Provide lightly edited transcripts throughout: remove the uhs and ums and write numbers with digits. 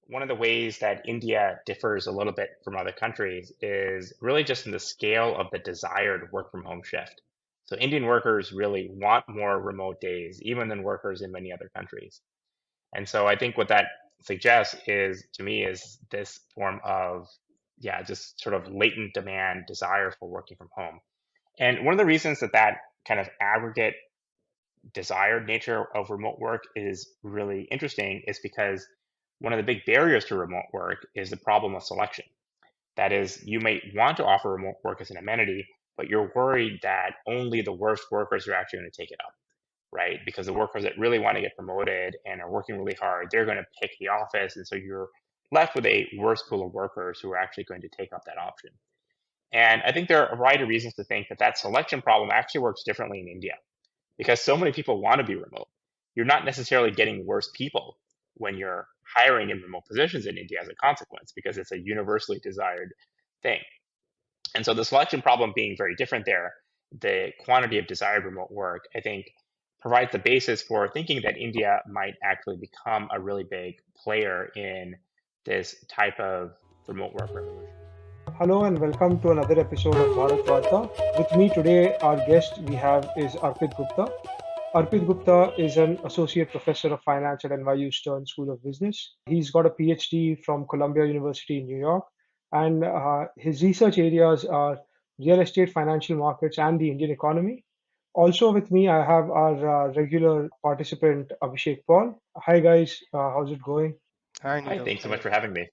One of the ways that India differs a little bit from other countries is really just in the scale of the desired work from home shift. So Indian workers really want more remote days, even than workers in many other countries. And so I think what that suggests is to me is this form of, yeah, just sort of latent demand, desire for working from home. And one of the reasons that that kind of aggregate desired nature of remote work is really interesting is because one of the big barriers to remote work is the problem of selection. That is, you might want to offer remote work as an amenity, but you're worried that only the worst workers are actually going to take it up, right? Because the workers that really want to get promoted and are working really hard, they're going to pick the office. And so you're left with a worse pool of workers who are actually going to take up that option. And I think there are a variety of reasons to think that that selection problem actually works differently in India because so many people want to be remote. You're not necessarily getting worse people when you're hiring in remote positions in India as a consequence, because it's a universally desired thing. And so the selection problem being very different there, the quantity of desired remote work, I think, provides the basis for thinking that India might actually become a really big player in this type of remote work revolution. Hello and welcome to another episode of Bharat Varta. With me today, our guest we have is Arpit Gupta. Arpit Gupta is an associate professor of finance at NYU Stern School of Business. He's got a PhD from Columbia University in New York, and his research areas are real estate, financial markets, and the Indian economy. Also with me, I have our regular participant Abhishek Paul. Hi guys, how's it going? Hi, Hi, Nirav. thanks so Hi. much for having me.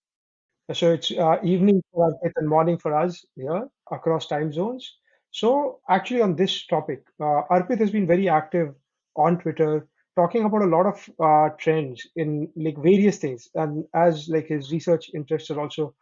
So it's evening for Arpit and morning for us here across time zones. So actually on this topic, Arpit has been very active on Twitter, talking about a lot of trends in like various things, and as like his research interests are also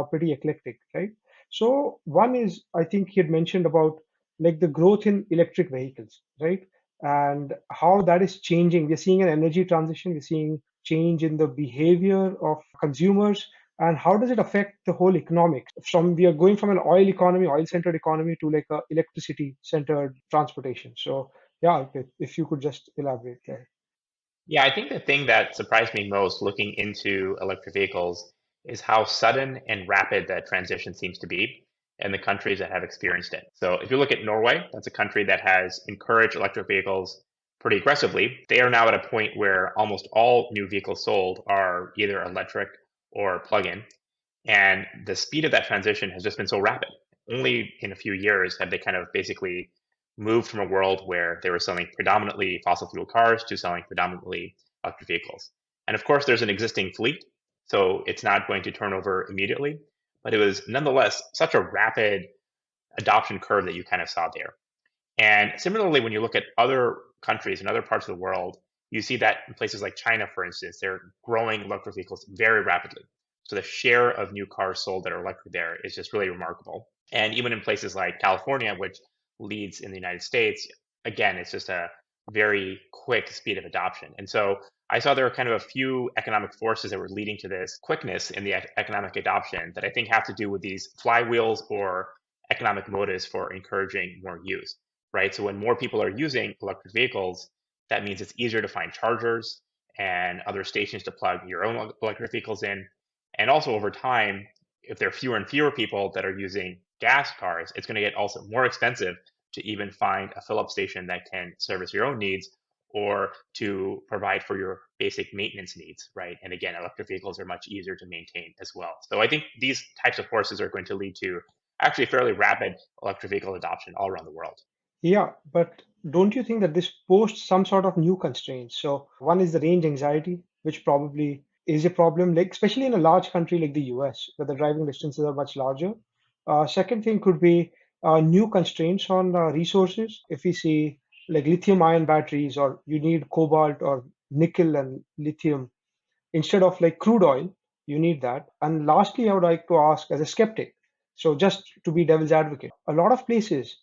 pretty eclectic, right? So one is I think he had mentioned about like the growth in electric vehicles, right? And how that is changing. We're seeing an energy transition. We're seeing change in the behavior of consumers, and how does it affect the whole economics from we are going from an oil centered economy to like a electricity centered transportation. So yeah, if you could just elaborate there. Yeah, I think the thing that surprised me most looking into electric vehicles is how sudden and rapid that transition seems to be in the countries that have experienced it. So if you look at Norway, that's a country that has encouraged electric vehicles pretty aggressively. They are now at a point where almost all new vehicles sold are either electric or plug-in. And the speed of that transition has just been so rapid. Only in a few years have they kind of basically moved from a world where they were selling predominantly fossil fuel cars to selling predominantly electric vehicles. And of course, there's an existing fleet, so it's not going to turn over immediately, but it was nonetheless such a rapid adoption curve that you kind of saw there. And similarly, when you look at other countries and other parts of the world, you see that in places like China, for instance, they're growing electric vehicles very rapidly. So the share of new cars sold that are electric there is just really remarkable. And even in places like California, which leads in the United States, again, it's just a very quick speed of adoption. And so I saw there were kind of a few economic forces that were leading to this quickness in the economic adoption that I think have to do with these flywheels or economic motives for encouraging more use, right? So when more people are using electric vehicles, that means it's easier to find chargers and other stations to plug your own electric vehicles in. And also over time, if there are fewer and fewer people that are using gas cars, it's going to get also more expensive to even find a fill up station that can service your own needs or to provide for your basic maintenance needs, right? And again, electric vehicles are much easier to maintain as well. So I think these types of forces are going to lead to actually fairly rapid electric vehicle adoption all around the world. Yeah, but don't you think that this posts some sort of new constraints? So one is the range anxiety, which probably is a problem, like especially in a large country like the US, where the driving distances are much larger. Second thing could be new constraints on resources. If we see like lithium ion batteries, or you need cobalt or nickel and lithium instead of like crude oil, you need that. And lastly, I would like to ask as a skeptic, so just to be devil's advocate, a lot of places,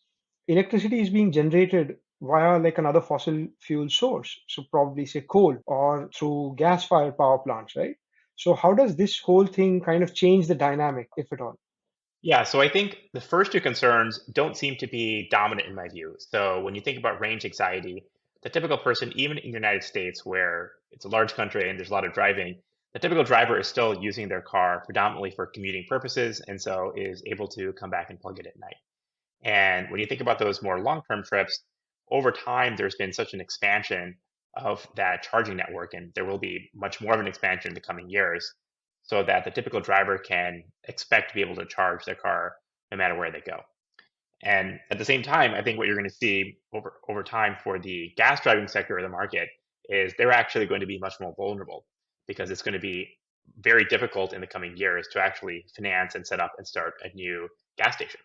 electricity is being generated via like another fossil fuel source. So probably say coal or through gas fired power plants, right? So how does this whole thing kind of change the dynamic, if at all? Yeah, so I think the first two concerns don't seem to be dominant in my view. So when you think about range anxiety, the typical person, even in the United States, where it's a large country and there's a lot of driving, the typical driver is still using their car predominantly for commuting purposes, and so is able to come back and plug it at night. And when you think about those more long-term trips, over time, there's been such an expansion of that charging network, and there will be much more of an expansion in the coming years, so that the typical driver can expect to be able to charge their car no matter where they go. And at the same time, I think what you're going to see over time for the gas driving sector of the market is they're actually going to be much more vulnerable because it's going to be very difficult in the coming years to actually finance and set up and start a new gas station.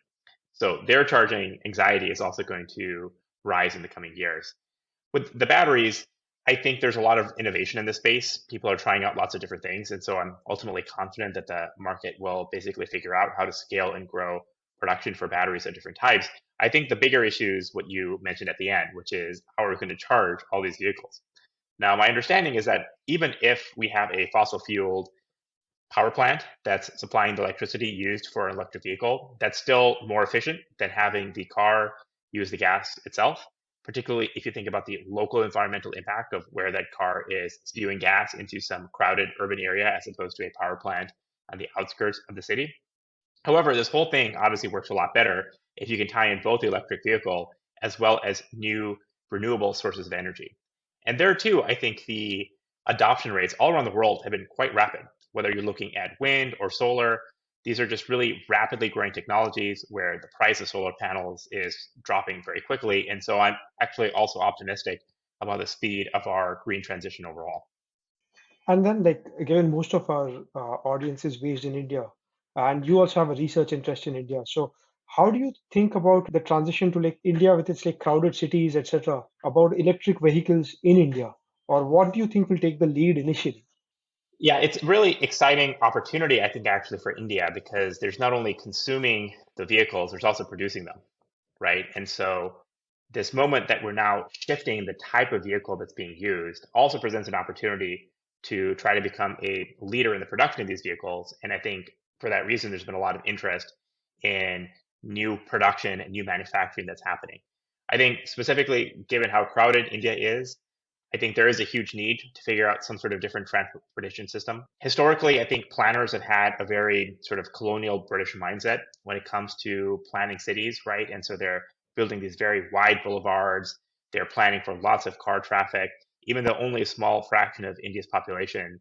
So their charging anxiety is also going to rise in the coming years. With the batteries, I think there's a lot of innovation in this space. People are trying out lots of different things. And so I'm ultimately confident that the market will basically figure out how to scale and grow production for batteries of different types. I think the bigger issue is what you mentioned at the end, which is how are we going to charge all these vehicles? Now, my understanding is that even if we have a fossil fueled power plant that's supplying the electricity used for an electric vehicle, that's still more efficient than having the car use the gas itself, particularly if you think about the local environmental impact of where that car is spewing gas into some crowded urban area as opposed to a power plant on the outskirts of the city. However, this whole thing obviously works a lot better if you can tie in both the electric vehicle as well as new renewable sources of energy. And there too, I think the adoption rates all around the world have been quite rapid. Whether you're looking at wind or solar, these are just really rapidly growing technologies where the price of solar panels is dropping very quickly. And so I'm actually also optimistic about the speed of our green transition overall. And then, like, given most of our audience is based in India, and you also have a research interest in India, so how do you think about the transition to like India with its like crowded cities, etc., about electric vehicles in India, or what do you think will take the lead initially? Yeah, it's really exciting opportunity, I think, actually for India because there's not only consuming the vehicles, there's also producing them, right? And so this moment that we're now shifting the type of vehicle that's being used also presents an opportunity to try to become a leader in the production of these vehicles. And I think for that reason, there's been a lot of interest in new production and new manufacturing that's happening. I think specifically given how crowded India is, I think there is a huge need to figure out some sort of different transportation system. Historically, I think planners have had a very sort of colonial British mindset when it comes to planning cities, right? And so they're building these very wide boulevards. They're planning for lots of car traffic, even though only a small fraction of India's population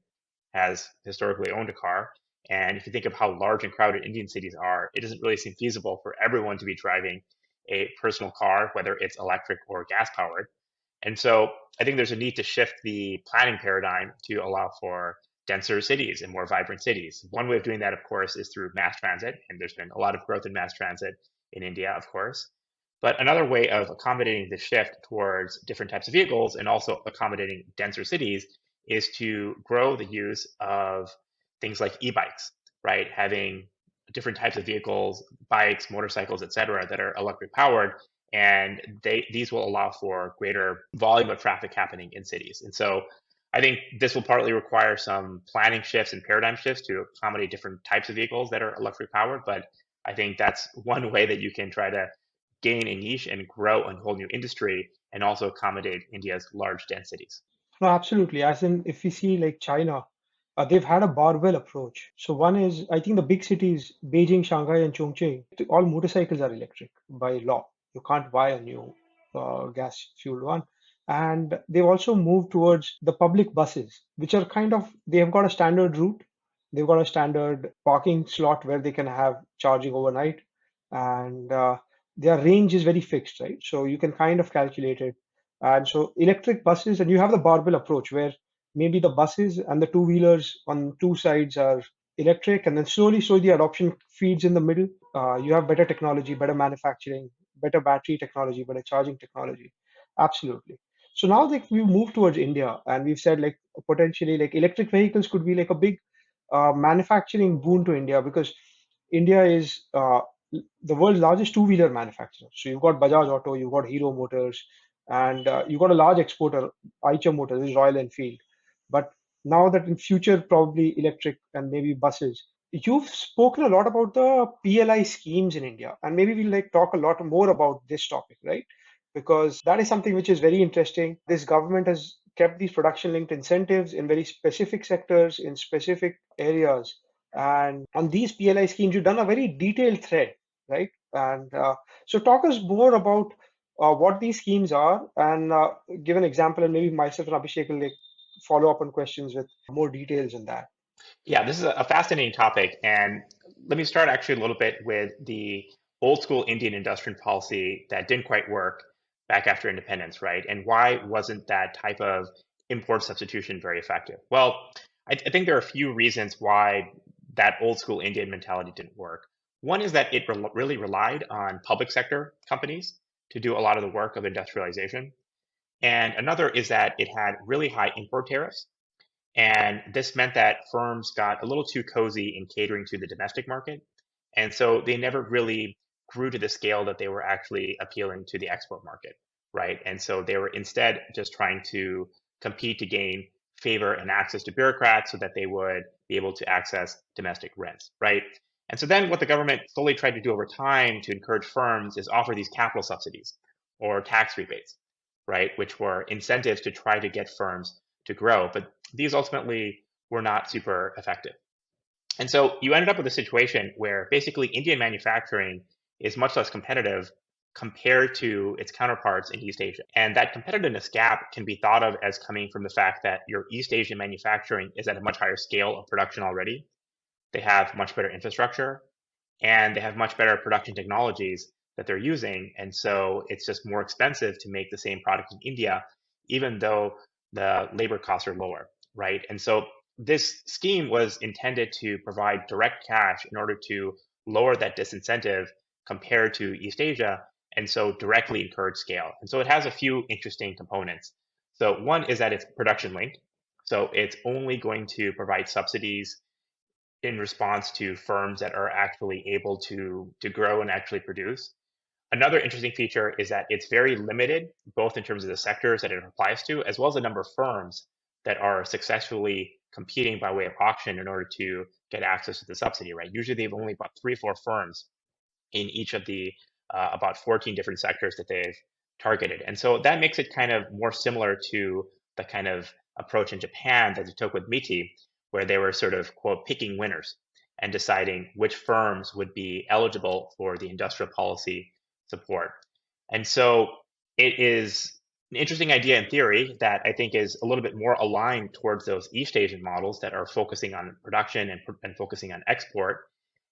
has historically owned a car. And if you think of how large and crowded Indian cities are, it doesn't really seem feasible for everyone to be driving a personal car, whether it's electric or gas powered. And so I think there's a need to shift the planning paradigm to allow for denser cities and more vibrant cities. One way of doing that, of course, is through mass transit. And there's been a lot of growth in mass transit in India, of course. But another way of accommodating the shift towards different types of vehicles and also accommodating denser cities is to grow the use of things like e-bikes, right? Having different types of vehicles, bikes, motorcycles, et cetera, that are electric powered, and these will allow for greater volume of traffic happening in cities. And so I think this will partly require some planning shifts and paradigm shifts to accommodate different types of vehicles that are electric powered. But I think that's one way that you can try to gain a niche and grow a whole new industry and also accommodate India's large densities. No, absolutely. As in, if we see like China, they've had a barbell approach. So one is, I think the big cities, Beijing, Shanghai, and Chongqing, all motorcycles are electric by law. You can't buy a new gas fueled one. And they've also moved towards the public buses, which are kind of, they have got a standard route. They've got a standard parking slot where they can have charging overnight. And their range is very fixed, right? So you can kind of calculate it. And so electric buses, and you have the barbell approach where maybe the buses and the two-wheelers on two sides are electric, and then slowly the adoption feeds in the middle. You have better technology, better manufacturing, better battery technology, better charging technology. Absolutely. So now that we move towards India, and we've said like potentially like electric vehicles could be like a big manufacturing boon to India because India is the world's largest two-wheeler manufacturer. So you've got Bajaj Auto, you've got Hero Motors, and you've got a large exporter, Eicher Motors, which is Royal Enfield. But now that in future probably electric and maybe buses, you've spoken a lot about the PLI schemes in India, and maybe we'll like talk a lot more about this topic, right? Because that is something which is very interesting. This government has kept these production linked incentives in very specific sectors, in specific areas. And on these PLI schemes, you've done a very detailed thread, right? And so, talk us more about what these schemes are, and give an example, and maybe myself and Abhishek will like follow up on questions with more details on that. Yeah, this is a fascinating topic. And let me start actually a little bit with the old school Indian industrial policy that didn't quite work back after independence, right? And why wasn't that type of import substitution very effective? Well, I think there are a few reasons why that old school Indian mentality didn't work. One is that it really relied on public sector companies to do a lot of the work of industrialization. And another is that it had really high import tariffs, and this meant that firms got a little too cozy in catering to the domestic market. And so they never really grew to the scale that they were actually appealing to the export market, right? And so they were instead just trying to compete to gain favor and access to bureaucrats so that they would be able to access domestic rents, right? And so then what the government slowly tried to do over time to encourage firms is offer these capital subsidies or tax rebates, right? Which were incentives to try to get firms to grow. But these ultimately were not super effective. And so you ended up with a situation where basically Indian manufacturing is much less competitive compared to its counterparts in East Asia. And that competitiveness gap can be thought of as coming from the fact that your East Asian manufacturing is at a much higher scale of production already. They have much better infrastructure, and they have much better production technologies that they're using. And so it's just more expensive to make the same product in India, even though the labor costs are lower, right? And so this scheme was intended to provide direct cash in order to lower that disincentive compared to East Asia, and so directly encourage scale. And so it has a few interesting components. So one is that it's production linked. So it's only going to provide subsidies in response to firms that are actually able to grow and actually produce. Another interesting feature is that it's very limited, both in terms of the sectors that it applies to, as well as the number of firms that are successfully competing by way of auction in order to get access to the subsidy, right? Usually they've only about 3 or 4 firms in each of the about 14 different sectors that they've targeted. And so that makes it kind of more similar to the kind of approach in Japan that they took with MITI, where they were sort of, quote, picking winners and deciding which firms would be eligible for the industrial policy support. And so it is an interesting idea in theory that I think is a little bit more aligned towards those East Asian models that are focusing on production and focusing on export.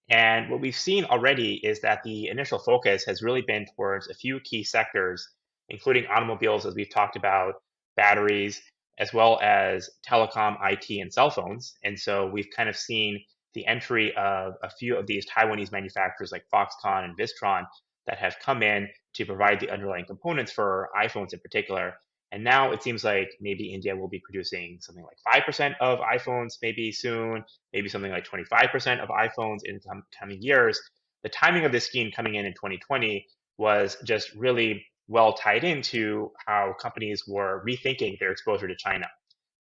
And what we've seen already is that the initial focus has really been towards a few key sectors, including automobiles, as we've talked about, batteries, as well as telecom, IT, and cell phones. And so we've kind of seen the entry of a few of these Taiwanese manufacturers like Foxconn and Vistron that have come in to provide the underlying components for iPhones in particular. And now it seems like maybe India will be producing something like 5% of iPhones maybe soon, maybe something like 25% of iPhones in coming years. The timing of this scheme coming in 2020 was just really well tied into how companies were rethinking their exposure to China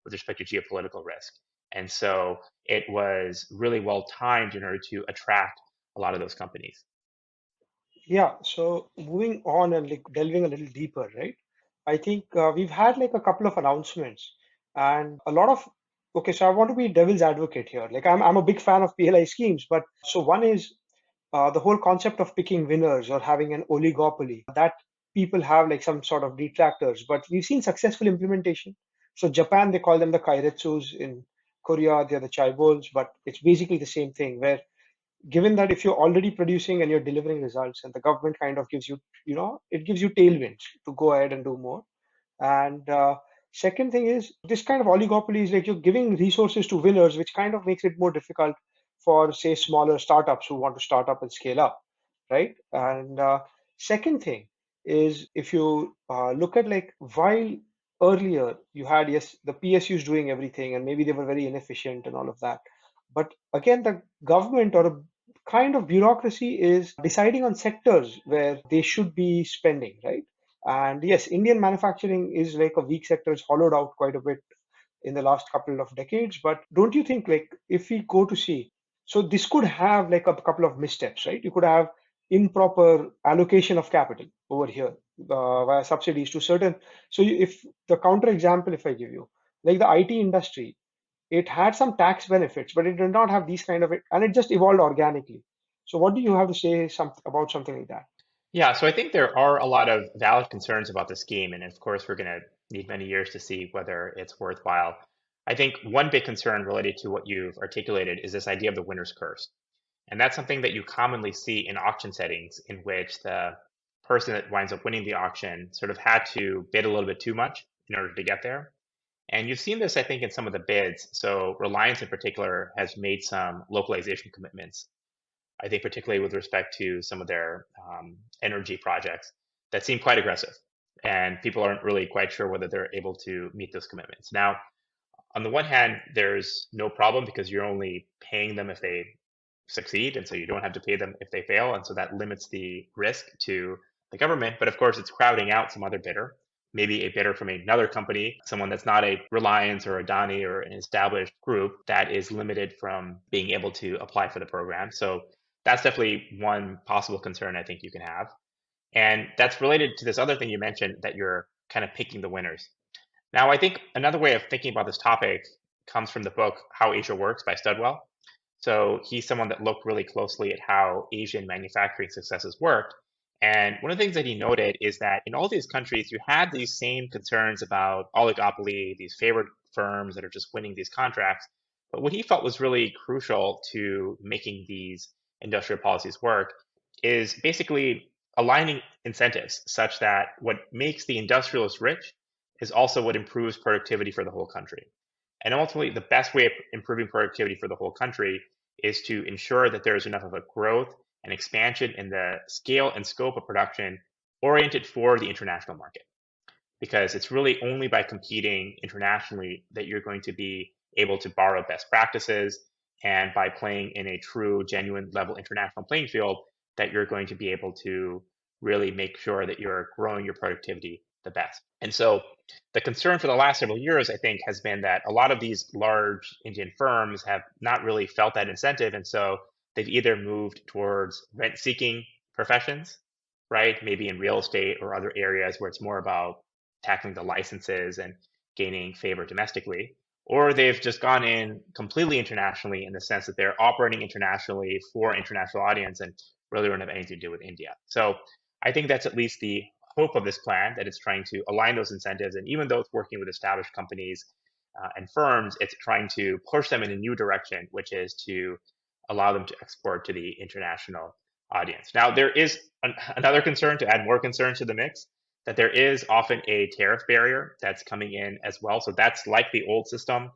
with respect to geopolitical risk. And so it was really well timed in order to attract a lot of those companies. Yeah, so moving on and like delving a little deeper, right? I think we've had like a couple of announcements and a lot of, okay, so I want to be devil's advocate here. Like I'm a big fan of PLI schemes, but so one is the whole concept of picking winners or having an oligopoly that people have like some sort of detractors, but we've seen successful implementation. So Japan, they call them the kairetsus. In Korea, they're the chaibols, but it's basically the same thing where given that if you're already producing and you're delivering results and the government kind of gives you, it gives you tailwinds to go ahead and do more. And second thing is this kind of oligopoly is like you're giving resources to winners, which kind of makes it more difficult for, say, smaller startups who want to start up and scale up, right? And second thing is if you look at like while earlier you had, yes, the PSUs doing everything and maybe they were very inefficient and all of that. But again, the government or a kind of bureaucracy is deciding on sectors where they should be spending, right? And yes, Indian manufacturing is like a weak sector. It's hollowed out quite a bit in the last couple of decades. But don't you think, like, if we go to see, so this could have like a couple of missteps, right? You could have improper allocation of capital over here via subsidies to certain. So if the counter example, if I give you, like the IT industry, it had some tax benefits, but it did not have these kind of it, and it just evolved organically. So what do you have to say about something like that? Yeah, so I think there are a lot of valid concerns about the scheme, and of course, we're going to need many years to see whether it's worthwhile. I think one big concern related to what you've articulated is this idea of the winner's curse. And that's something that you commonly see in auction settings in which the person that winds up winning the auction sort of had to bid a little bit too much in order to get there. And you've seen this, I think, in some of the bids. So Reliance in particular has made some localization commitments, I think, particularly with respect to some of their energy projects that seem quite aggressive. And people aren't really quite sure whether they're able to meet those commitments. Now, on the one hand, there's no problem because you're only paying them if they succeed, and so you don't have to pay them if they fail, and so that limits the risk to the government. But of course, it's crowding out some other bidder, maybe a bidder from another company, someone that's not a Reliance or a Adani or an established group that is limited from being able to apply for the program. So that's definitely one possible concern I think you can have. And that's related to this other thing you mentioned that you're kind of picking the winners. Now, I think another way of thinking about this topic comes from the book How Asia Works by Studwell. So he's someone that looked really closely at how Asian manufacturing successes worked. And one of the things that he noted is that in all these countries, you had these same concerns about oligopoly, these favored firms that are just winning these contracts. But what he felt was really crucial to making these industrial policies work is basically aligning incentives such that what makes the industrialists rich is also what improves productivity for the whole country. And ultimately, the best way of improving productivity for the whole country is to ensure that there is enough of a growth and expansion in the scale and scope of production oriented for the international market. Because it's really only by competing internationally that you're going to be able to borrow best practices, and by playing in a true, genuine level international playing field that you're going to be able to really make sure that you're growing your productivity the best. And so the concern for the last several years, I think, has been that a lot of these large Indian firms have not really felt that incentive. And so they've either moved towards rent seeking professions, right? Maybe in real estate or other areas where it's more about tackling the licenses and gaining favor domestically. Or they've just gone in completely internationally in the sense that they're operating internationally for international audience and really don't have anything to do with India. So I think that's at least the hope of this plan, that it's trying to align those incentives. And even though it's working with established companies and firms, it's trying to push them in a new direction, which is to allow them to export to the international audience. Now, there is another concern, to add more concern to the mix, that there is often a tariff barrier that's coming in as well. So that's like the old system,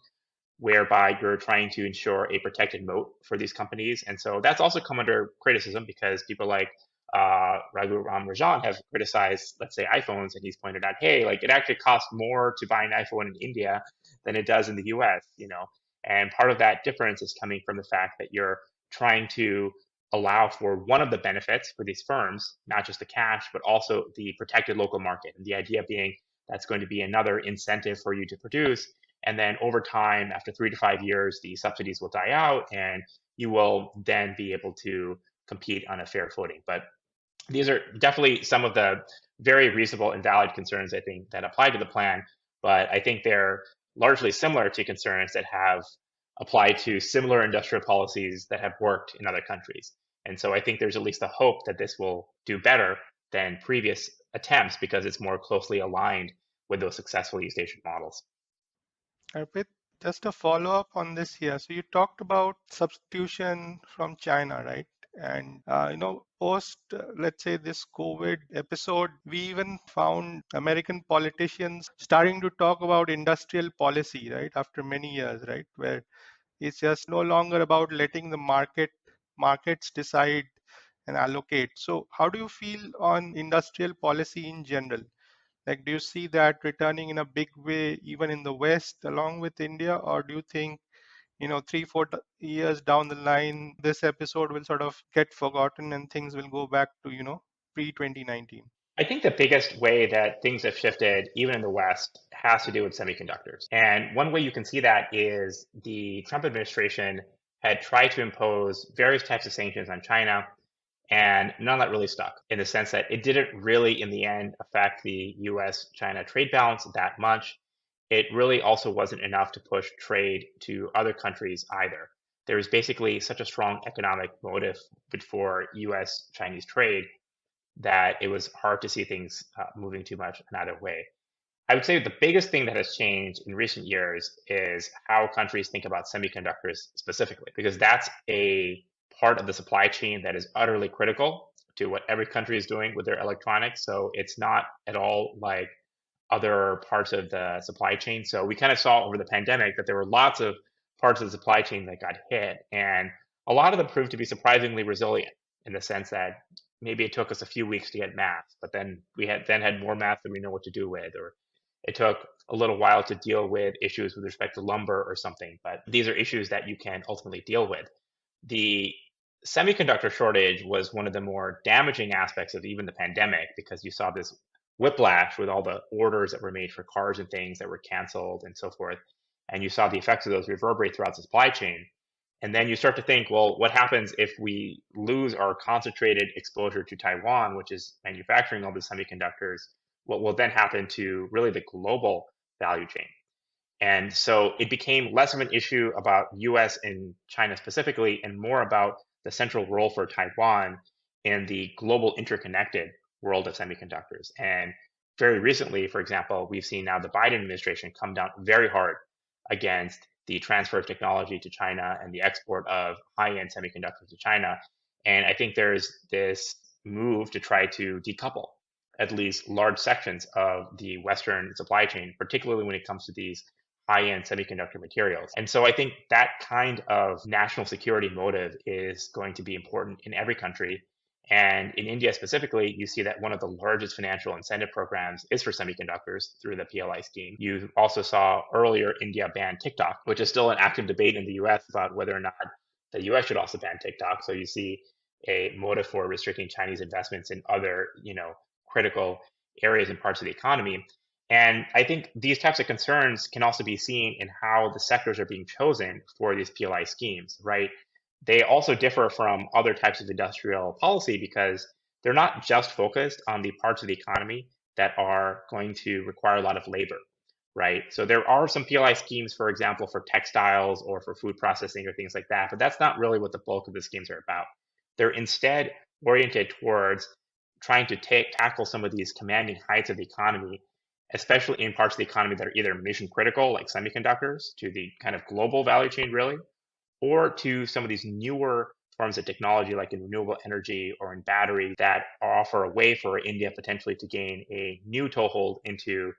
whereby you're trying to ensure a protected moat for these companies. And so that's also come under criticism because people like Raghu Ram Rajan have criticized, let's say, iPhones, and he's pointed out, hey, like it actually costs more to buy an iPhone in India than it does in the US, you know. And part of that difference is coming from the fact that you're trying to allow for one of the benefits for these firms, not just the cash, but also the protected local market. And the idea being that's going to be another incentive for you to produce. And then over time, after 3 to 5 years, the subsidies will die out and you will then be able to compete on a fair footing. But these are definitely some of the very reasonable and valid concerns, I think, that apply to the plan. But I think they're largely similar to concerns that have applied to similar industrial policies that have worked in other countries. And so I think there's at least a hope that this will do better than previous attempts because it's more closely aligned with those successful East Asian models. Arpit, just a follow-up on this here. So you talked about substitution from China, right? And post let's say this COVID episode, we even found American politicians starting to talk about industrial policy, right? After many years, right? Where it's just no longer about letting the markets decide and allocate. So how do you feel on industrial policy in general? Like, do you see that returning in a big way, even in the West, along with India, or do you think, 3, 4 years down the line, this episode will sort of get forgotten and things will go back to, pre 2019? I think the biggest way that things have shifted, even in the West, has to do with semiconductors. And one way you can see that is the Trump administration had tried to impose various types of sanctions on China. And none of that really stuck in the sense that it didn't really, in the end, affect the US-China trade balance that much. It really also wasn't enough to push trade to other countries either. There was basically such a strong economic motive for US-Chinese trade that it was hard to see things moving too much in either way. I would say the biggest thing that has changed in recent years is how countries think about semiconductors specifically, because that's a part of the supply chain that is utterly critical to what every country is doing with their electronics. So it's not at all like other parts of the supply chain. So we kind of saw over the pandemic that there were lots of parts of the supply chain that got hit, and a lot of them proved to be surprisingly resilient in the sense that maybe it took us a few weeks to get masks, but then we had more masks than we know what to do with, or it took a little while to deal with issues with respect to lumber or something. But these are issues that you can ultimately deal with. The semiconductor shortage was one of the more damaging aspects of even the pandemic, because you saw this whiplash with all the orders that were made for cars and things that were canceled and so forth. And you saw the effects of those reverberate throughout the supply chain. And then you start to think, well, what happens if we lose our concentrated exposure to Taiwan, which is manufacturing all the semiconductors? What will then happen to really the global value chain? And so it became less of an issue about US and China specifically, and more about the central role for Taiwan in the global interconnected world of semiconductors. And very recently, for example, we've seen now the Biden administration come down very hard against the transfer of technology to China and the export of high-end semiconductors to China. And I think there's this move to try to decouple at least large sections of the Western supply chain, particularly when it comes to these high-end semiconductor materials. And so I think that kind of national security motive is going to be important in every country. And in India specifically, you see that one of the largest financial incentive programs is for semiconductors through the PLI scheme. You also saw earlier India ban TikTok, which is still an active debate in the US about whether or not the US should also ban TikTok. So you see a motive for restricting Chinese investments in other, critical areas and parts of the economy. And I think these types of concerns can also be seen in how the sectors are being chosen for these PLI schemes, right? They also differ from other types of industrial policy because they're not just focused on the parts of the economy that are going to require a lot of labor, right? So there are some PLI schemes, for example, for textiles or for food processing or things like that, but that's not really what the bulk of the schemes are about. They're instead oriented towards trying to tackle some of these commanding heights of the economy, especially in parts of the economy that are either mission critical, like semiconductors, to the kind of global value chain, really, or to some of these newer forms of technology, like in renewable energy or in battery, that offer a way for India potentially to gain a new toehold into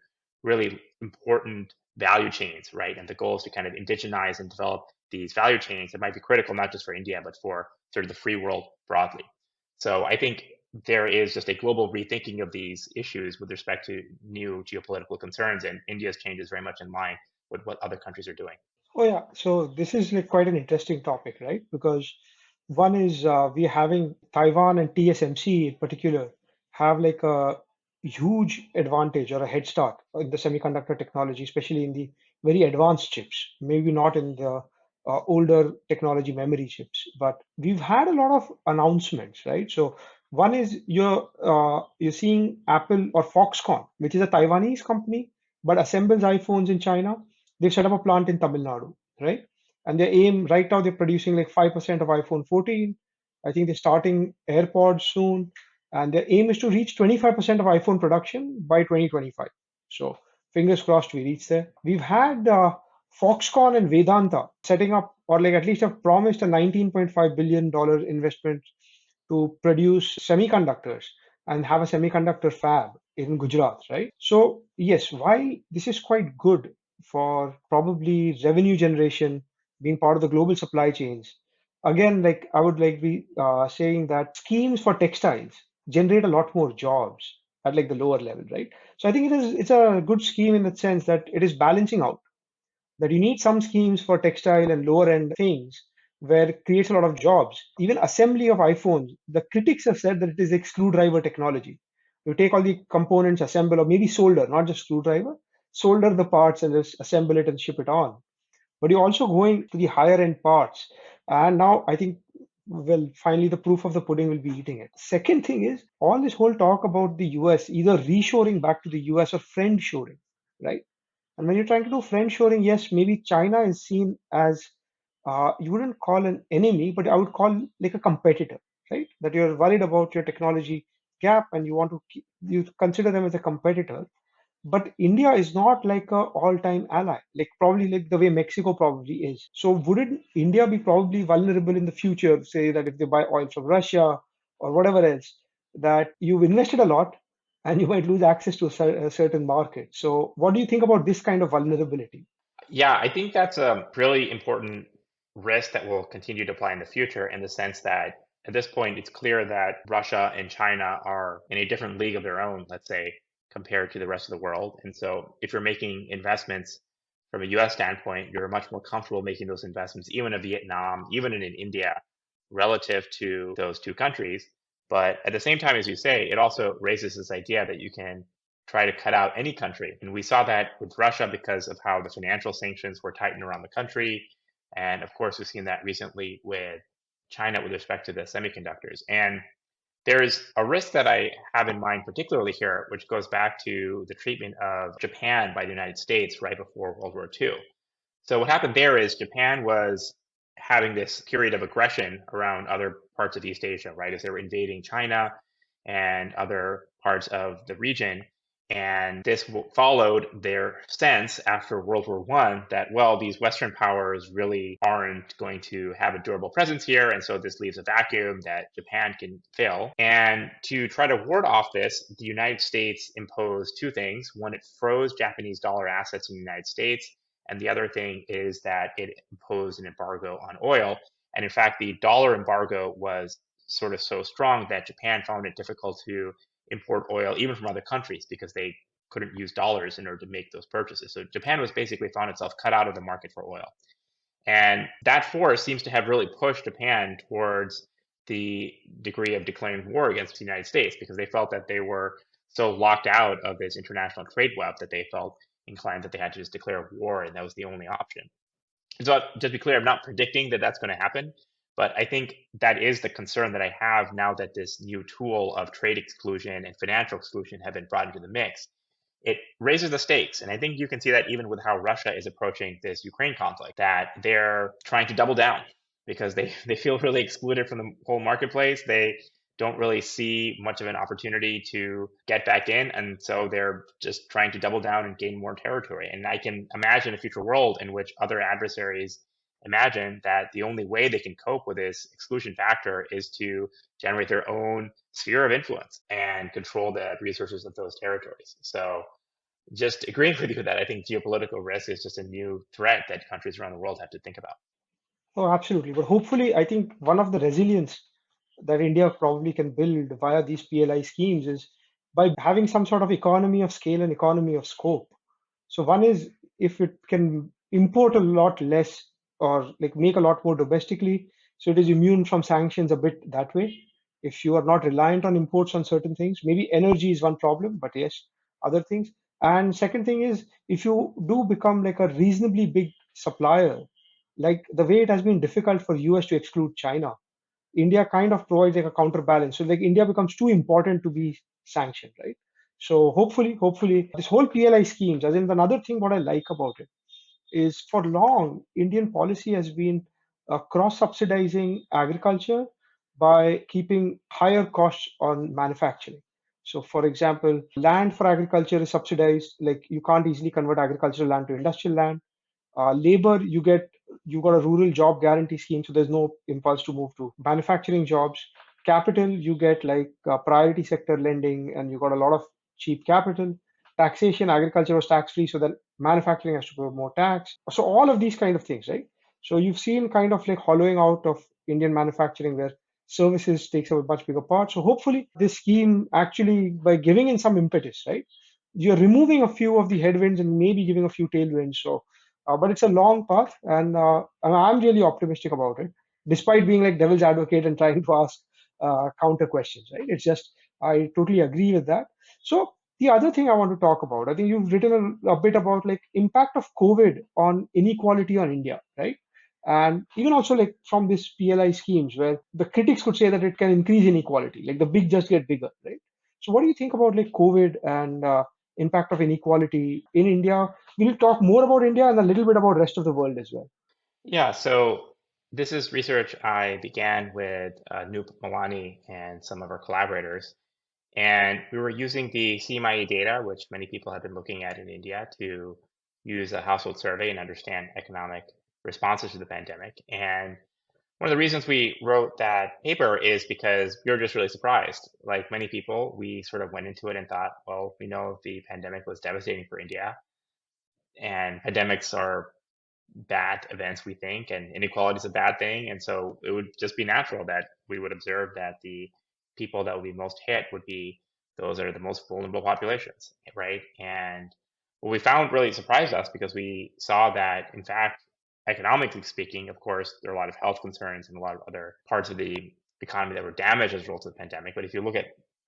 really important value chains, right? And the goal is to kind of indigenize and develop these value chains that might be critical not just for India, but for sort of the free world broadly. So I think there is just a global rethinking of these issues with respect to new geopolitical concerns, and India's change is very much in line with what other countries are doing. Oh yeah, so this is like quite an interesting topic, right? Because one is we're having Taiwan and TSMC in particular have like a huge advantage or a head start in the semiconductor technology, especially in the very advanced chips. Maybe not in the older technology memory chips, but we've had a lot of announcements, right? So one is you're seeing Apple or Foxconn, which is a Taiwanese company but assembles iPhones in China. They've set up a plant in Tamil Nadu, right? And their aim right now, they're producing like 5% of iPhone 14. I think they're starting AirPods soon. And their aim is to reach 25% of iPhone production by 2025. So fingers crossed we reach there. We've had Foxconn and Vedanta setting up, or like at least have promised a $19.5 billion investment to produce semiconductors and have a semiconductor fab in Gujarat, right? So, yes, while this is quite good for probably revenue generation being part of the global supply chains, again, like I would like be saying that schemes for textiles generate a lot more jobs at like the lower level, right? So I think it's a good scheme in the sense that it is balancing out that you need some schemes for textile and lower end things where it creates a lot of jobs. Even assembly of iPhones, the critics have said that it is like screwdriver technology. You take all the components, assemble, or maybe solder, not just screwdriver, solder the parts and just assemble it and ship it on. But you're also going to the higher end parts. And now I think well, finally the proof of the pudding will be eating it. Second thing is all this whole talk about the US either reshoring back to the US or friend shoring, right? And when you're trying to do friend shoring, yes, maybe China is seen as you wouldn't call an enemy, but I would call like a competitor, right? That you're worried about your technology gap and you want to you consider them as a competitor. But India is not like a all-time ally, like probably like the way Mexico probably is. So wouldn't India be probably vulnerable in the future, say that if they buy oil from Russia or whatever else, that you've invested a lot and you might lose access to a certain market. So what do you think about this kind of vulnerability? Yeah, I think that's a really important risk that will continue to apply in the future in the sense that at this point, it's clear that Russia and China are in a different league of their own, let's say, compared to the rest of the world. And so if you're making investments from a US standpoint, you're much more comfortable making those investments, even in Vietnam, even in India, relative to those two countries. But at the same time, as you say, it also raises this idea that you can try to cut out any country. And we saw that with Russia because of how the financial sanctions were tightened around the country. And of course, we've seen that recently with China with respect to the semiconductors. And there's a risk that I have in mind, particularly here, which goes back to the treatment of Japan by the United States right before World War II. So what happened there is Japan was having this period of aggression around other parts of East Asia, right? As they were invading China and other parts of the region. And this followed their sense after World War I that, well, these Western powers really aren't going to have a durable presence here. And so this leaves a vacuum that Japan can fill. And to try to ward off this, the United States imposed two things. One, it froze Japanese dollar assets in the United States. And the other thing is that it imposed an embargo on oil. And in fact, the dollar embargo was sort of so strong that Japan found it difficult to import oil even from other countries because they couldn't use dollars in order to make those purchases. So Japan was basically found itself cut out of the market for oil. And that force seems to have really pushed Japan towards the degree of declaring war against the United States because they felt that they were so locked out of this international trade web that they felt inclined that they had to just declare war and that was the only option. And so just to be clear, I'm not predicting that that's going to happen, but I think that is the concern that I have now that this new tool of trade exclusion and financial exclusion have been brought into the mix. It raises the stakes. And I think you can see that even with how Russia is approaching this Ukraine conflict, that they're trying to double down because they feel really excluded from the whole marketplace. They don't really see much of an opportunity to get back in. And so they're just trying to double down and gain more territory. And I can imagine a future world in which other adversaries imagine that the only way they can cope with this exclusion factor is to generate their own sphere of influence and control the resources of those territories. So just agreeing with you that I think geopolitical risk is just a new threat that countries around the world have to think about. Oh, absolutely. But hopefully, I think one of the resilience that India probably can build via these PLI schemes is by having some sort of economy of scale and economy of scope. So one is if it can import a lot less or like make a lot more domestically, so it is immune from sanctions a bit that way. If you are not reliant on imports on certain things, maybe energy is one problem, but yes, other things. And second thing is if you do become like a reasonably big supplier, like the way it has been difficult for US to exclude China, India kind of provides like a counterbalance. So like India becomes too important to be sanctioned, right? So hopefully, this whole PLI schemes, as in another thing what I like about it is for long, Indian policy has been cross-subsidizing agriculture by keeping higher costs on manufacturing. So, for example, land for agriculture is subsidized, like you can't easily convert agricultural land to industrial land. Labor, you got a rural job guarantee scheme, so there's no impulse to move to manufacturing jobs. Capital, you get like priority sector lending, and you got a lot of cheap capital. Taxation, agriculture was tax free, so then manufacturing has to pay more tax. So all of these kind of things, right? So you've seen kind of like hollowing out of Indian manufacturing where services takes up a much bigger part. So hopefully this scheme actually by giving in some impetus, right? You're removing a few of the headwinds and maybe giving a few tailwinds. So but it's a long path, and I'm really optimistic about it, despite being like devil's advocate and trying to ask counter questions. Right? It's just I totally agree with that. So the other thing I want to talk about, I think you've written a bit about like impact of COVID on inequality on India, right? And even also like from this PLI schemes where the critics could say that it can increase inequality, like the big just get bigger, right? So what do you think about like COVID and impact of inequality in India? We'll talk more about India and a little bit about rest of the world as well. Yeah, so this is research I began with Noop Malani and some of our collaborators. And we were using the CMIE data, which many people have been looking at in India, to use a household survey and understand economic responses to the pandemic. And one of the reasons we wrote that paper is because we were just really surprised. Like many people, we sort of went into it and thought, well, we know the pandemic was devastating for India, and pandemics are bad events, we think, and inequality is a bad thing. And so it would just be natural that we would observe that the people that would be most hit would be those that are the most vulnerable populations, right? And what we found really surprised us because we saw that, in fact, economically speaking, of course, there are a lot of health concerns and a lot of other parts of the economy that were damaged as a result of the pandemic. But if you look at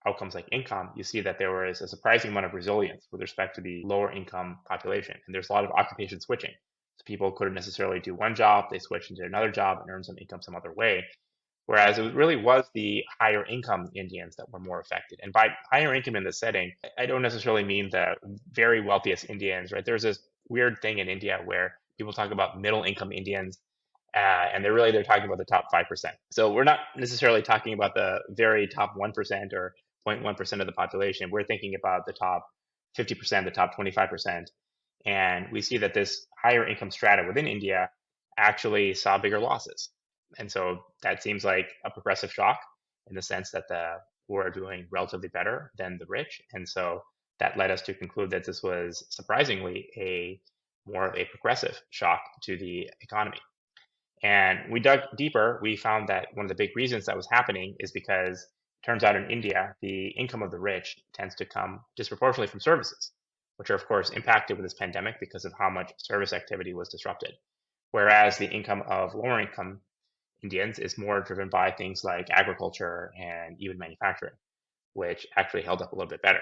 outcomes like income, you see that there was a surprising amount of resilience with respect to the lower income population. And there's a lot of occupation switching. So people couldn't necessarily do one job, they switched into another job and earned some income some other way. Whereas it really was the higher income Indians that were more affected. And by higher income in this setting, I don't necessarily mean the very wealthiest Indians, right? There's this weird thing in India where people talk about middle income Indians, and they're talking about the top 5%. So we're not necessarily talking about the very top 1% or 0.1% of the population. We're thinking about the top 50%, the top 25%. And we see that this higher income strata within India actually saw bigger losses. And so that seems like a progressive shock in the sense that the poor are doing relatively better than the rich. And so that led us to conclude that this was surprisingly a more of a progressive shock to the economy. And we dug deeper, we found that one of the big reasons that was happening is because it turns out in India, the income of the rich tends to come disproportionately from services, which are, of course, impacted with this pandemic because of how much service activity was disrupted. Whereas the income of lower income Indians is more driven by things like agriculture and even manufacturing, which actually held up a little bit better.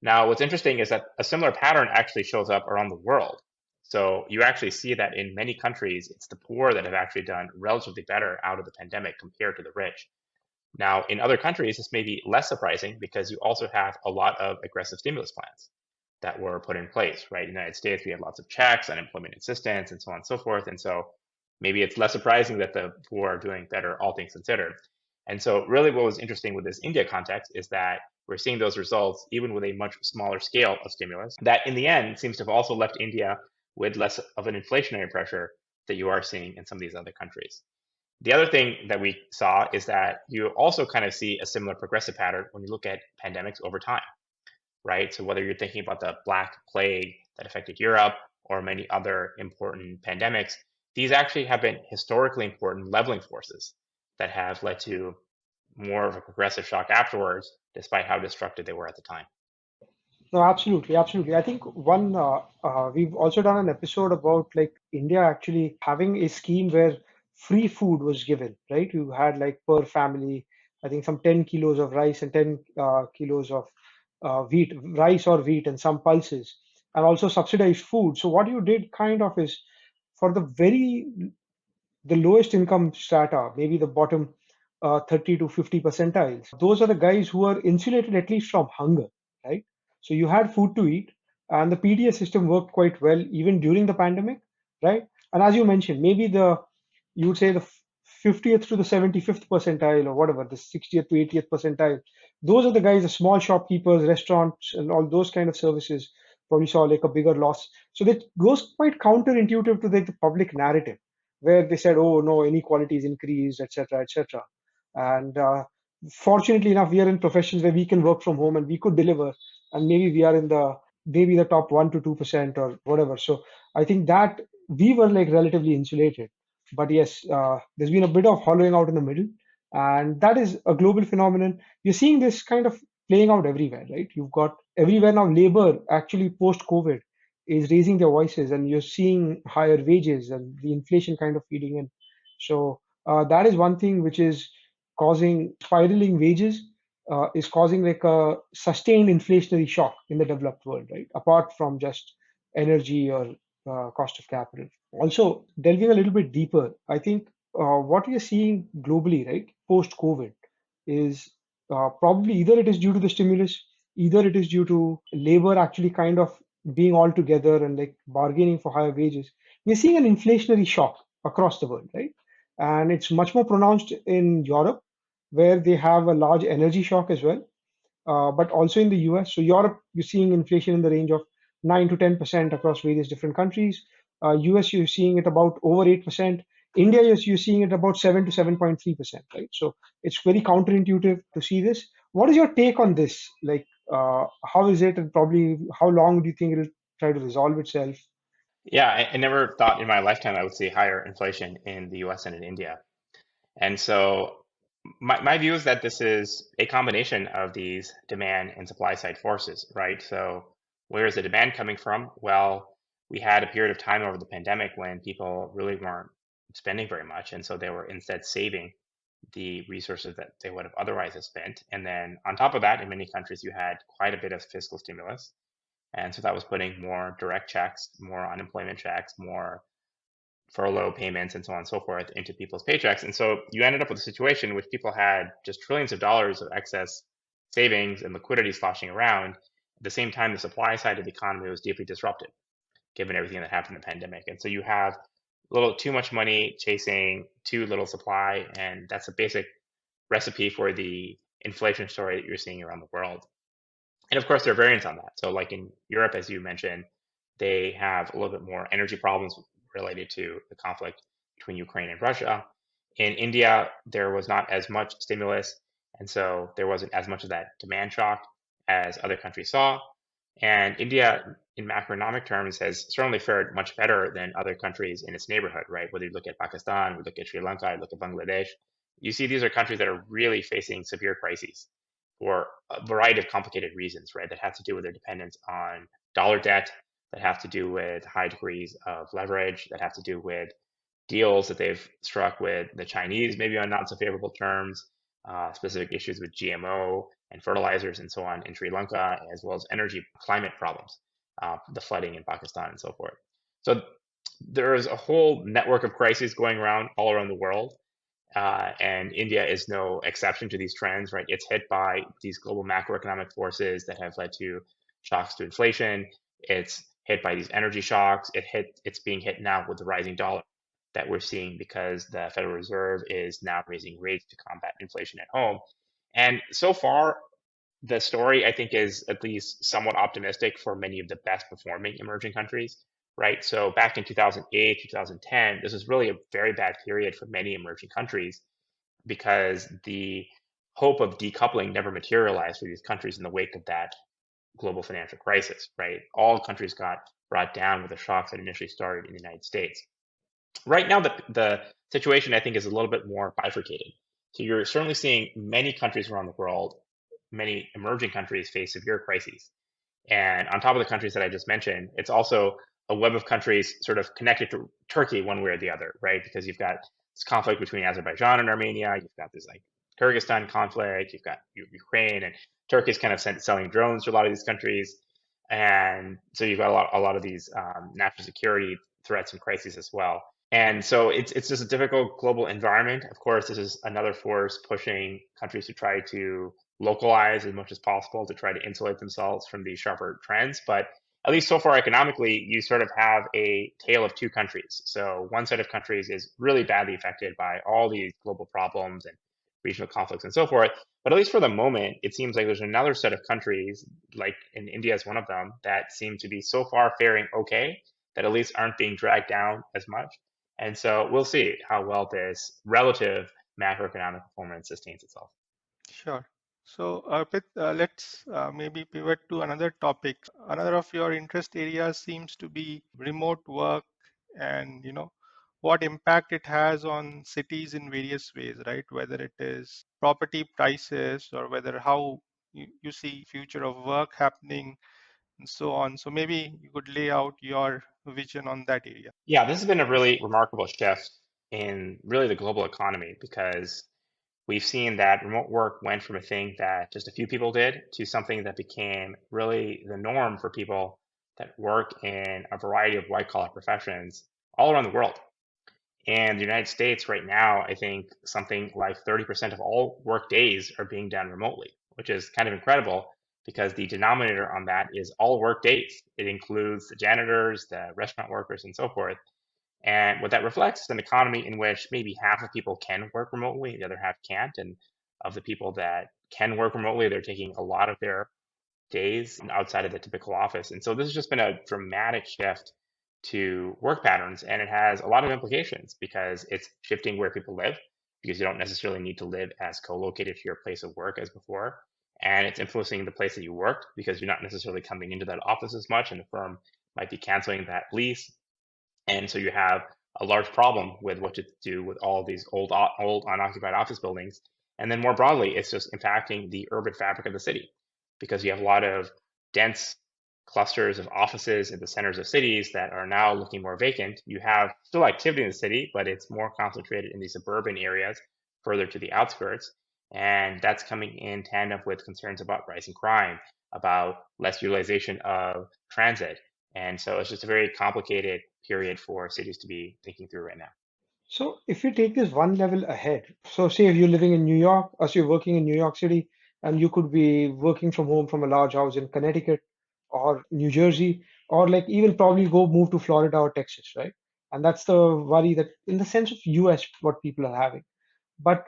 Now, what's interesting is that a similar pattern actually shows up around the world. So you actually see that in many countries, it's the poor that have actually done relatively better out of the pandemic compared to the rich. Now, in other countries, this may be less surprising because you also have a lot of aggressive stimulus plans that were put in place, right? In the United States, we had lots of checks, unemployment assistance, and so on and so forth. And so maybe it's less surprising that the poor are doing better, all things considered. And so really what was interesting with this India context is that we're seeing those results even with a much smaller scale of stimulus that in the end seems to have also left India with less of an inflationary pressure that you are seeing in some of these other countries. The other thing that we saw is that you also kind of see a similar progressive pattern when you look at pandemics over time, right? So whether you're thinking about the Black Plague that affected Europe or many other important pandemics, these actually have been historically important leveling forces that have led to more of a progressive shock afterwards, despite how destructive they were at the time. No, absolutely, absolutely. I think we've also done an episode about like India actually having a scheme where free food was given, right? You had like per family, I think some 10 kilos of rice and 10 kilos of wheat, rice or wheat, and some pulses, and also subsidized food. So what you did kind of is for the lowest income strata, maybe the bottom 30 to 50 percentiles. Those are the guys who are insulated at least from hunger, right? So you had food to eat, and the PDS system worked quite well even during the pandemic, right? And as you mentioned, maybe you would say the 50th to the 75th percentile or whatever, the 60th to 80th percentile. Those are the guys, the small shopkeepers, restaurants, and all those kind of services probably saw like a bigger loss. So that goes quite counterintuitive to the public narrative where they said, "Oh no, inequality is increased, etc., etc." And fortunately enough, we are in professions where we can work from home and we could deliver, and maybe we are in the top 1 to 2% or whatever. So I think that we were like relatively insulated. But yes, there's been a bit of hollowing out in the middle, and that is a global phenomenon. You're seeing this kind of playing out everywhere, right? You've got everywhere now. Labor actually post COVID is raising their voices, and you're seeing higher wages and the inflation kind of feeding in. So that is one thing which is causing spiraling wages, is causing like a sustained inflationary shock in the developed world, right? Apart from just energy or cost of capital. Also, delving a little bit deeper, I think what we are seeing globally, right, post COVID, is probably either it is due to the stimulus, either it is due to labor actually kind of being all together and like bargaining for higher wages. We're seeing an inflationary shock across the world, right? And it's much more pronounced in Europe, where they have a large energy shock as well, but also in the US. So Europe, you're seeing inflation in the range of 9 to 10% across various different countries. US, you're seeing it about over 8%. India, you're seeing it about 7 to 7.3%, right? So it's very counterintuitive to see this. What is your take on this? Like, how is it, and probably how long do you think it'll try to resolve itself? Yeah, I never thought in my lifetime I would see higher inflation in the US and in India. And so my view is that this is a combination of these demand and supply side forces, right? So where is the demand coming from? Well, we had a period of time over the pandemic when people really weren't spending very much. And so they were instead saving the resources that they would have otherwise have spent. And then on top of that, in many countries, you had quite a bit of fiscal stimulus. And so that was putting more direct checks, more unemployment checks, more furlough payments and so on and so forth into people's paychecks. And so you ended up with a situation in which people had just trillions of dollars of excess savings and liquidity sloshing around. At the same time, the supply side of the economy was deeply disrupted, given everything that happened in the pandemic. And so you have a little too much money chasing too little supply, and that's a basic recipe for the inflation story that you're seeing around the world. And of course, there are variants on that. So, like in Europe, as you mentioned, they have a little bit more energy problems related to the conflict between Ukraine and Russia. In India, there was not as much stimulus, and so there wasn't as much of that demand shock as other countries saw. And India, in macroeconomic terms, has certainly fared much better than other countries in its neighborhood, right? Whether you look at Pakistan, we look at Sri Lanka, you look at Bangladesh, you see these are countries that are really facing severe crises for a variety of complicated reasons, right? That have to do with their dependence on dollar debt, that have to do with high degrees of leverage, that have to do with deals that they've struck with the Chinese, maybe on not so favorable terms, specific issues with GMO and fertilizers and so on in Sri Lanka, as well as energy climate problems, the flooding in Pakistan and so forth. So there's a whole network of crises going around all around the world. And India is no exception to these trends, right? It's hit by these global macroeconomic forces that have led to shocks to inflation. It's hit by these energy shocks. It's being hit now with the rising dollar that we're seeing because the Federal Reserve is now raising rates to combat inflation at home. And so far, the story I think is at least somewhat optimistic for many of the best performing emerging countries, right? So back in 2008, 2010, this was really a very bad period for many emerging countries because the hope of decoupling never materialized for these countries in the wake of that global financial crisis, right? All countries got brought down with the shocks that initially started in the United States. Right now, the situation I think is a little bit more bifurcated. So you're certainly seeing many countries around the world, many emerging countries face severe crises. And on top of the countries that I just mentioned, it's also a web of countries sort of connected to Turkey one way or the other, right? Because you've got this conflict between Azerbaijan and Armenia, you've got this like Kyrgyzstan conflict, you've got Ukraine, and Turkey's kind of selling drones to a lot of these countries. And so you've got a lot of these national security threats and crises as well. And so it's just a difficult global environment. Of course, this is another force pushing countries to try to localize as much as possible to try to insulate themselves from these sharper trends. But at least so far economically, you sort of have a tale of two countries. So one set of countries is really badly affected by all these global problems and regional conflicts and so forth. But at least for the moment, it seems like there's another set of countries, like in India is one of them, that seem to be so far faring okay, that at least aren't being dragged down as much. And so we'll see how well this relative macroeconomic performance sustains itself. Sure. So, Arpit, let's maybe pivot to another topic. Another of your interest areas seems to be remote work and, what impact it has on cities in various ways, right? Whether it is property prices or whether how you see future of work happening and so on. So maybe you could lay out your vision on that area. Yeah, this has been a really remarkable shift in really the global economy because we've seen that remote work went from a thing that just a few people did to something that became really the norm for people that work in a variety of white collar professions all around the world. And the United States right now, I think something like 30% of all work days are being done remotely, which is kind of incredible because the denominator on that is all work days. It includes the janitors, the restaurant workers, and so forth. And what that reflects is an economy in which maybe half of people can work remotely, the other half can't. And of the people that can work remotely, they're taking a lot of their days outside of the typical office. And so this has just been a dramatic shift to work patterns, and it has a lot of implications because it's shifting where people live, because you don't necessarily need to live as co-located to your place of work as before. And it's influencing the place that you work because you're not necessarily coming into that office as much, and the firm might be canceling that lease. And so you have a large problem with what to do with all these old unoccupied office buildings. And then more broadly, it's just impacting the urban fabric of the city because you have a lot of dense clusters of offices in the centers of cities that are now looking more vacant. You have still activity in the city, but it's more concentrated in the suburban areas further to the outskirts. And that's coming in tandem with concerns about rising crime, about less utilization of transit. And so it's just a very complicated period for cities to be thinking through right now. So if you take this one level ahead, so say if you're living in New York, or so you're working in New York City, and you could be working from home from a large house in Connecticut or New Jersey, or like even probably go move to Florida or Texas, right? And that's the worry that in the sense of US, what people are having. But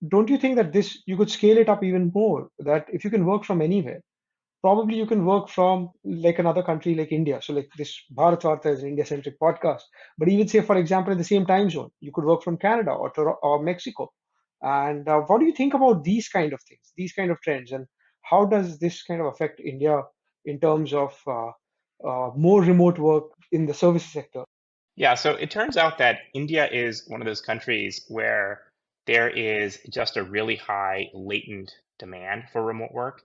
don't you think that this you could scale it up even more? That if you can work from anywhere, probably you can work from like another country like India. So like this Bharat Varta is an India-centric podcast. But even say, for example, in the same time zone, you could work from Canada or Mexico. And what do you think about these kind of things, these kind of trends, and how does this kind of affect India in terms of more remote work in the services sector? Yeah, so it turns out that India is one of those countries where there is just a really high latent demand for remote work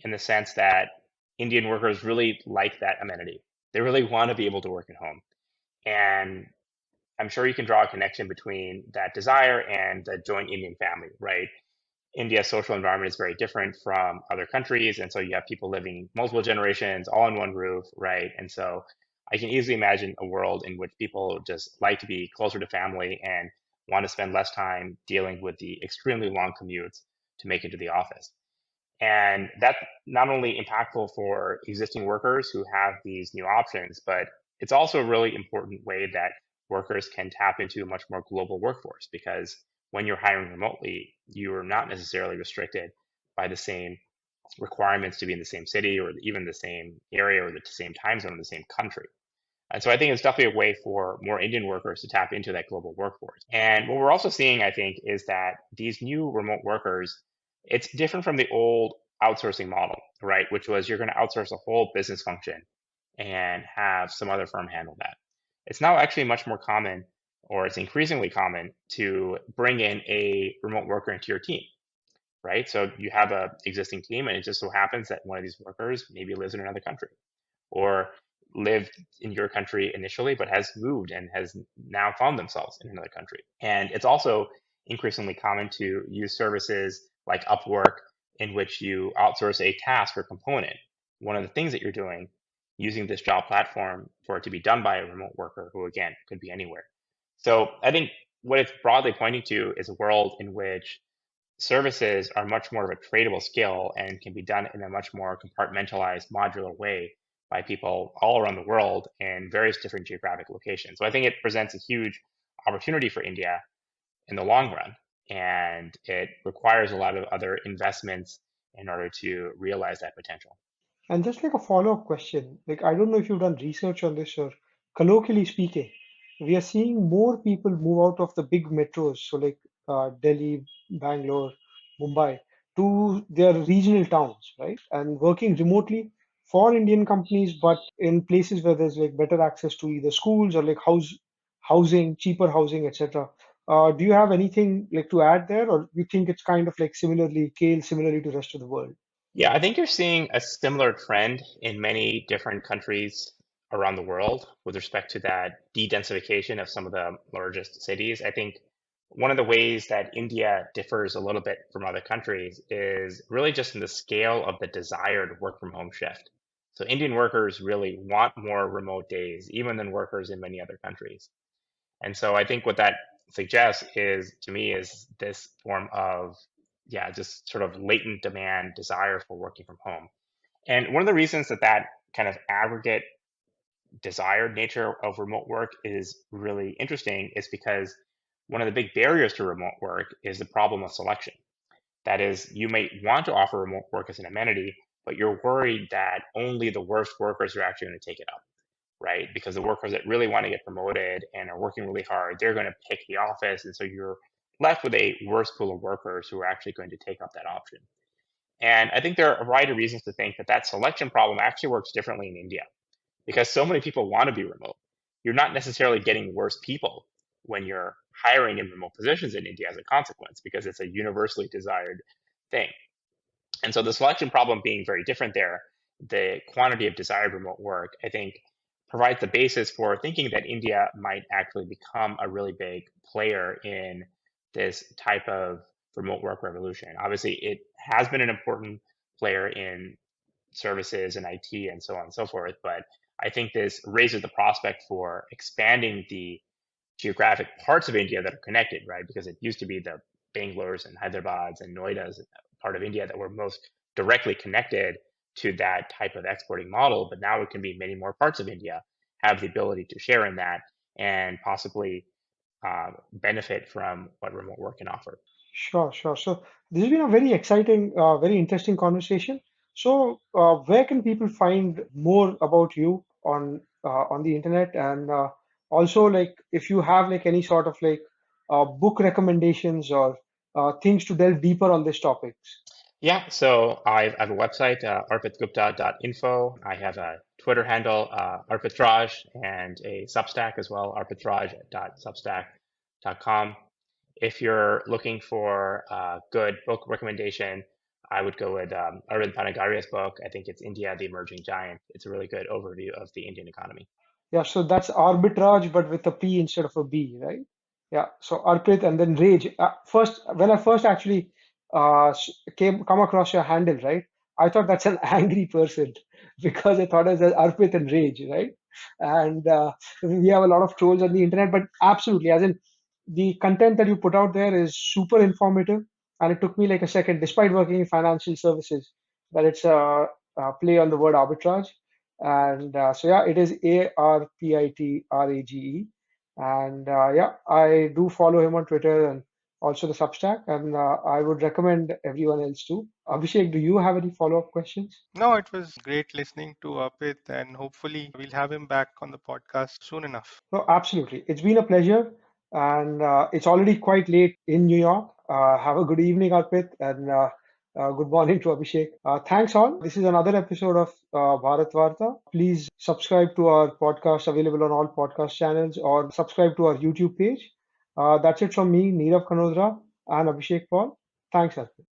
in the sense that Indian workers really like that amenity. They really want to be able to work at home. And I'm sure you can draw a connection between that desire and the joint Indian family, right? India's social environment is very different from other countries. And so you have people living multiple generations all in one roof, right? And so I can easily imagine a world in which people just like to be closer to family and want to spend less time dealing with the extremely long commutes to make it to the office. And that's not only impactful for existing workers who have these new options, but it's also a really important way that workers can tap into a much more global workforce because when you're hiring remotely, you are not necessarily restricted by the same requirements to be in the same city or even the same area or the same time zone in the same country. And so I think it's definitely a way for more Indian workers to tap into that global workforce. And what we're also seeing, I think, is that these new remote workers, it's different from the old outsourcing model, right? Which was you're going to outsource a whole business function and have some other firm handle that. It's now actually much more common, or it's increasingly common, to bring in a remote worker into your team, right? So you have a existing team, and it just so happens that one of these workers maybe lives in another country or lived in your country initially, but has moved and has now found themselves in another country. And it's also increasingly common to use services like Upwork, in which you outsource a task or component, one of the things that you're doing, using this job platform for it to be done by a remote worker who, again, could be anywhere. So I think what it's broadly pointing to is a world in which services are much more of a tradable skill and can be done in a much more compartmentalized, modular way by people all around the world in various different geographic locations. So I think it presents a huge opportunity for India in the long run, and it requires a lot of other investments in order to realize that potential. And just like a follow-up question, like I don't know if you've done research on this or colloquially speaking, we are seeing more people move out of the big metros, so like Delhi, Bangalore, Mumbai, to their regional towns, right? And working remotely for Indian companies, but in places where there's like better access to either schools or like housing, cheaper housing, etc. Do you have anything like to add there, or you think it's kind of like similarly to the rest of the world? Yeah, I think you're seeing a similar trend in many different countries around the world with respect to that de-densification of some of the largest cities. I think one of the ways that India differs a little bit from other countries is really just in the scale of the desired work from home shift. So Indian workers really want more remote days, even than workers in many other countries. And so I think what that suggests is, to me, is this form of, yeah, just sort of latent demand, desire for working from home. And one of the reasons that that kind of aggregate desired nature of remote work is really interesting is because one of the big barriers to remote work is the problem of selection. That is, you may want to offer remote work as an amenity, but you're worried that only the worst workers are actually going to take it up, right? Because the workers that really want to get promoted and are working really hard, they're going to pick the office. And so you're left with a worse pool of workers who are actually going to take up that option. And I think there are a variety of reasons to think that that selection problem actually works differently in India because so many people want to be remote. You're not necessarily getting worse people when you're hiring in remote positions in India as a consequence, because it's a universally desired thing. And so the selection problem being very different there, the quantity of desired remote work, I think, provides the basis for thinking that India might actually become a really big player in this type of remote work revolution. Obviously, it has been an important player in services and IT and so on and so forth. But I think this raises the prospect for expanding the geographic parts of India that are connected, right? Because it used to be the Bangalores and Hyderabad's and Noida's part of India that were most directly connected to that type of exporting model. But now it can be many more parts of India have the ability to share in that and possibly benefit from what remote work can offer. Sure, sure. So this has been a very exciting, very interesting conversation. So where can people find more about you on the internet, and also like if you have like any sort of like book recommendations or things to delve deeper on these topics? Yeah, so I have a website, arpitgupta.info. I have a Twitter handle, arpitrage, and a Substack as well, arpitrage.substack.com. If you're looking for a good book recommendation, I would go with Arvind Panagaria's book. I think it's India, the Emerging Giant. It's a really good overview of the Indian economy. Yeah, so that's arbitrage, but with a P instead of a B, right? Yeah. So Arpit and then Rage. First, when I first actually come across your handle, right? I thought that's an angry person because I thought it was Arpit and Rage, right? And we have a lot of trolls on the internet, but absolutely, as in the content that you put out there is super informative, and it took me like a second, despite working in financial services, that it's a play on the word arbitrage. And so yeah, it is Arpitrage. And yeah, I do follow him on Twitter and also the Substack, and I would recommend everyone else too. Abhishek, do you have any follow-up questions? No, it was great listening to Arpit, and hopefully we'll have him back on the podcast soon enough. No, absolutely. It's been a pleasure, and it's already quite late in New York. Have a good evening, Arpit, and good morning to Abhishek. Thanks all. This is another episode of Bharat Varta. Please subscribe to our podcast, available on all podcast channels, or subscribe to our YouTube page. That's it from me, Nirav Kanodra, and Abhishek Paul. Thanks, Arpit.